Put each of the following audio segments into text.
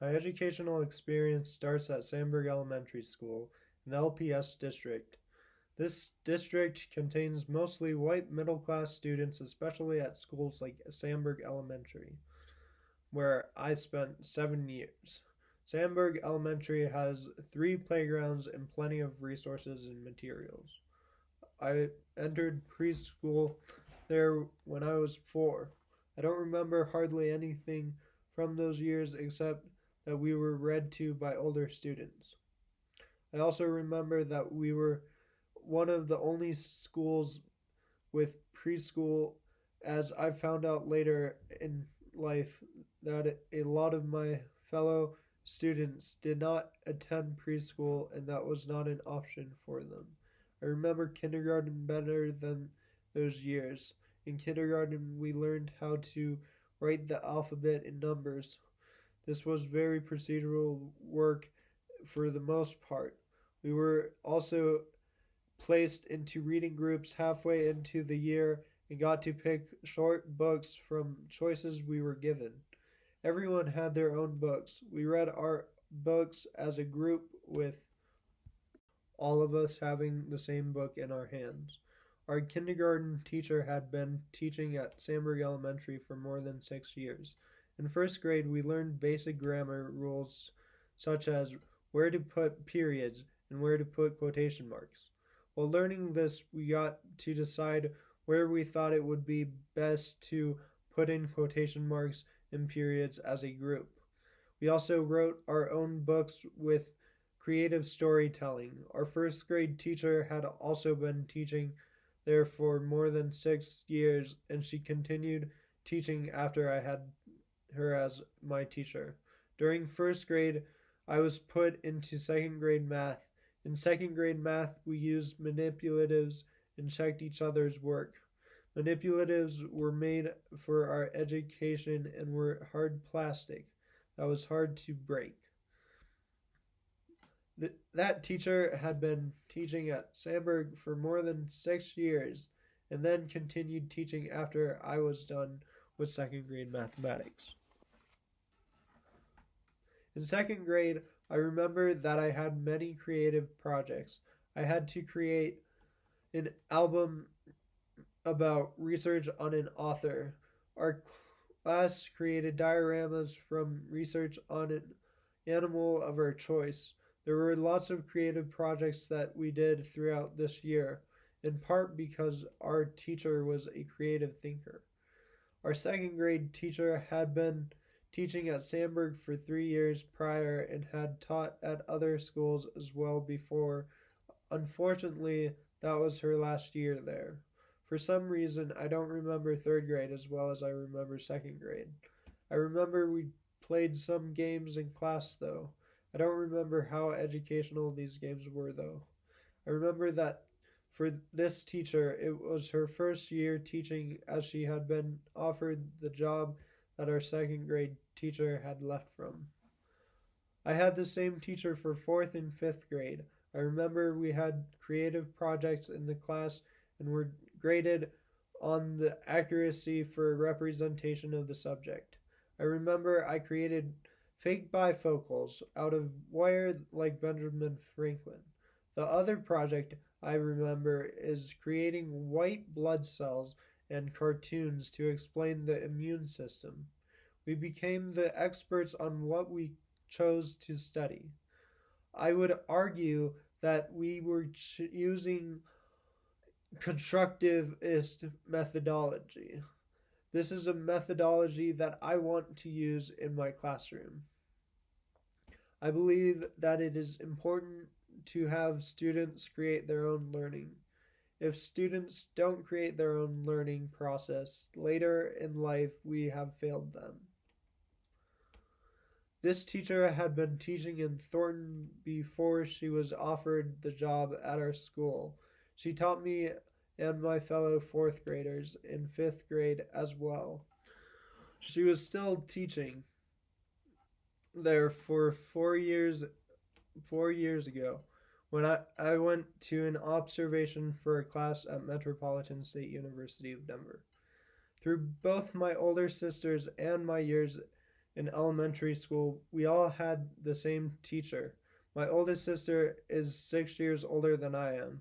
My educational experience starts at Sandburg Elementary School in the LPS district. This district contains mostly white middle class students, especially at schools like Sandburg Elementary, where I spent 7 years. Sandburg Elementary has three playgrounds and plenty of resources and materials. I entered preschool there when I was 4. I don't remember hardly anything from those years except that we were read to by older students. I also remember that we were one of the only schools with preschool, as I found out later in life that a lot of my fellow students did not attend preschool and that was not an option for them. I remember kindergarten better than those years. In kindergarten, we learned how to write the alphabet in numbers. This was very procedural work for the most part. We were also placed into reading groups halfway into the year and got to pick short books from choices we were given. Everyone had their own books. We read our books as a group with all of us having the same book in our hands. Our kindergarten teacher had been teaching at Sandburg Elementary for more than 6 years. In first grade, we learned basic grammar rules such as where to put periods and where to put quotation marks. While learning this, we got to decide where we thought it would be best to put in quotation marks and periods as a group. We also wrote our own books with creative storytelling. Our first grade teacher had also been teaching there for more than 6 years, and she continued teaching after I had her as my teacher. During first grade, I was put into second grade math. In second grade math, we used manipulatives and checked each other's work. Manipulatives were made for our education and were hard plastic that was hard to break. That teacher had been teaching at Sandburg for more than 6 years and then continued teaching after I was done with second grade mathematics. In second grade, I remember that I had many creative projects. I had to create an album about research on an author. Our class created dioramas from research on an animal of our choice. There were lots of creative projects that we did throughout this year, in part because our teacher was a creative thinker. Our second grade teacher had been teaching at Sandburg for 3 years prior and had taught at other schools as well before. Unfortunately, that was her last year there. For some reason, I don't remember third grade as well as I remember second grade. I remember we played some games in class though. I don't remember how educational these games were though. I remember that for this teacher, it was her first year teaching as she had been offered the job that our second grade teacher had left from. I had the same teacher for fourth and fifth grade. I remember we had creative projects in the class and were graded on the accuracy for representation of the subject. I remember I created fake bifocals out of wire like Benjamin Franklin. The other project I remember is creating white blood cells and cartoons to explain the immune system. We became the experts on what we chose to study. I would argue that we were using constructivist methodology. This is a methodology that I want to use in my classroom. I believe that it is important to have students create their own learning. If students don't create their own learning process, later in life we have failed them. This teacher had been teaching in Thornton before she was offered the job at our school. She taught me and my fellow fourth graders in fifth grade as well. She was still teaching there for 4 years ago when I went to an observation for a class at Metropolitan State University of Denver. Through both my older sisters and my years in elementary school, we all had the same teacher. My oldest sister is 6 years older than I am.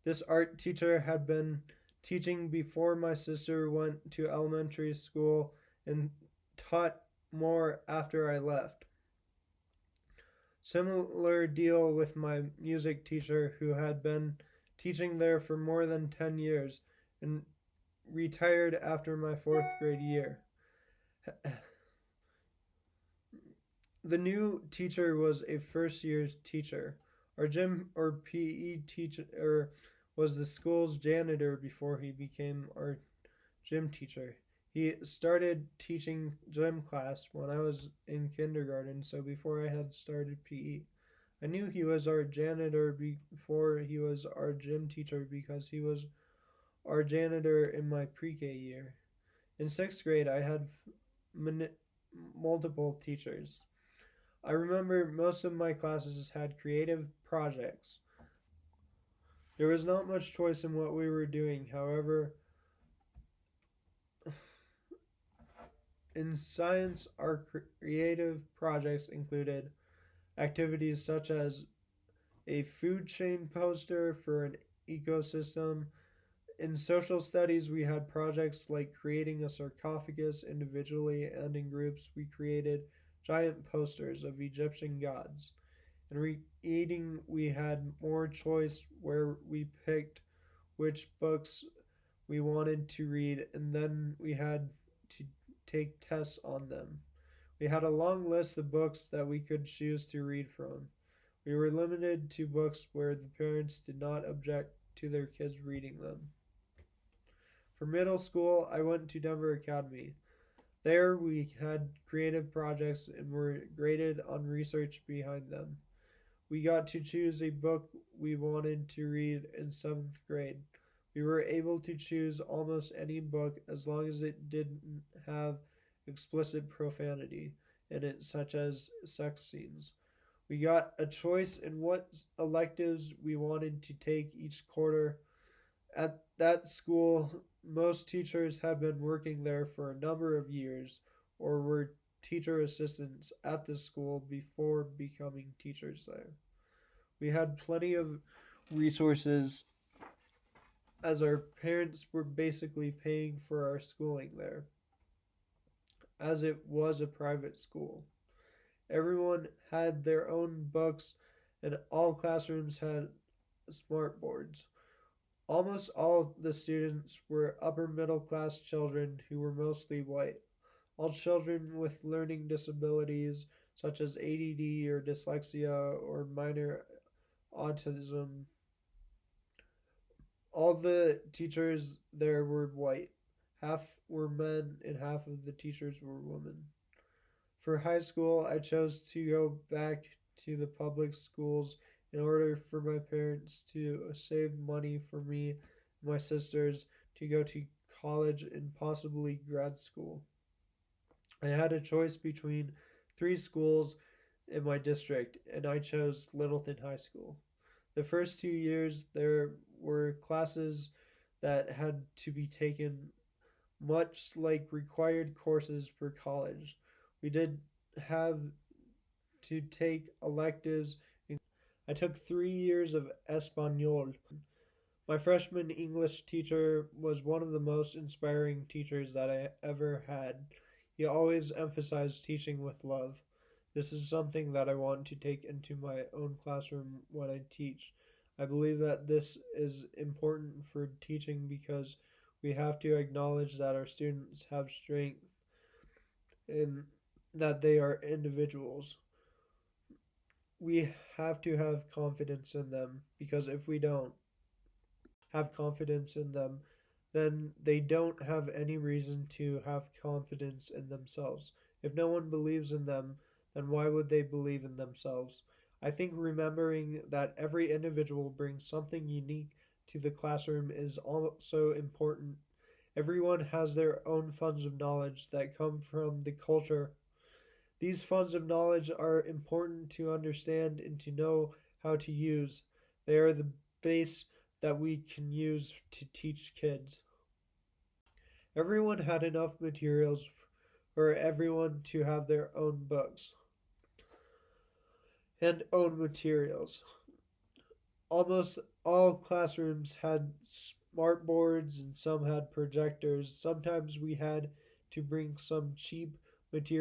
This art teacher had been teaching before my sister went to elementary school and taught more after I left. Similar deal with my music teacher who had been teaching there for more than 10 years and retired after my fourth grade year. The new teacher was a first year teacher. Our gym or PE teacher was the school's janitor before he became our gym teacher. He started teaching gym class when I was in kindergarten, so before I had started PE. I knew he was our janitor before he was our gym teacher because he was our janitor in my pre-K year. In sixth grade, I had multiple teachers. I remember most of my classes had creative projects. There was not much choice in what we were doing. However, in science, our creative projects included activities such as a food chain poster for an ecosystem. In social studies, we had projects like creating a sarcophagus individually and in groups. We created giant posters of Egyptian gods. In reading, we had more choice where we picked which books we wanted to read, and then we had to take tests on them. We had a long list of books that we could choose to read from. We were limited to books where the parents did not object to their kids reading them. For middle school, I went to Denver Academy. There we had creative projects and were graded on research behind them. We got to choose a book we wanted to read in 7th grade. We were able to choose almost any book as long as it didn't have explicit profanity in it, such as sex scenes. We got a choice in what electives we wanted to take each quarter. At that school, most teachers had been working there for a number of years or were teacher assistants at the school before becoming teachers there. We had plenty of resources as our parents were basically paying for our schooling there, as it was a private school. Everyone had their own books and all classrooms had smart boards. Almost all the students were upper middle class children who were mostly white. All children with learning disabilities such as ADD or dyslexia or minor autism. All the teachers there were white. Half were men and half of the teachers were women. For high school, I chose to go back to the public schools in order for my parents to save money for me and my sisters to go to college and possibly grad school. I had a choice between 3 schools in my district, and I chose Littleton High School. The first 2 years, there were classes that had to be taken, much like required courses for college. We did have to take electives. I took 3 years of Espanol. My freshman English teacher was one of the most inspiring teachers that I ever had. He always emphasized teaching with love. This is something that I want to take into my own classroom when I teach. I believe that this is important for teaching because we have to acknowledge that our students have strength and that they are individuals. We have to have confidence in them because if we don't have confidence in them, then they don't have any reason to have confidence in themselves. If no one believes in them, then why would they believe in themselves? I think remembering that every individual brings something unique to the classroom is also important. Everyone has their own funds of knowledge that come from the culture. These funds of knowledge are important to understand and to know how to use. They are the base that we can use to teach kids. Everyone had enough materials for everyone to have their own books and own materials. Almost all classrooms had smart boards and some had projectors. Sometimes we had to bring some cheap materials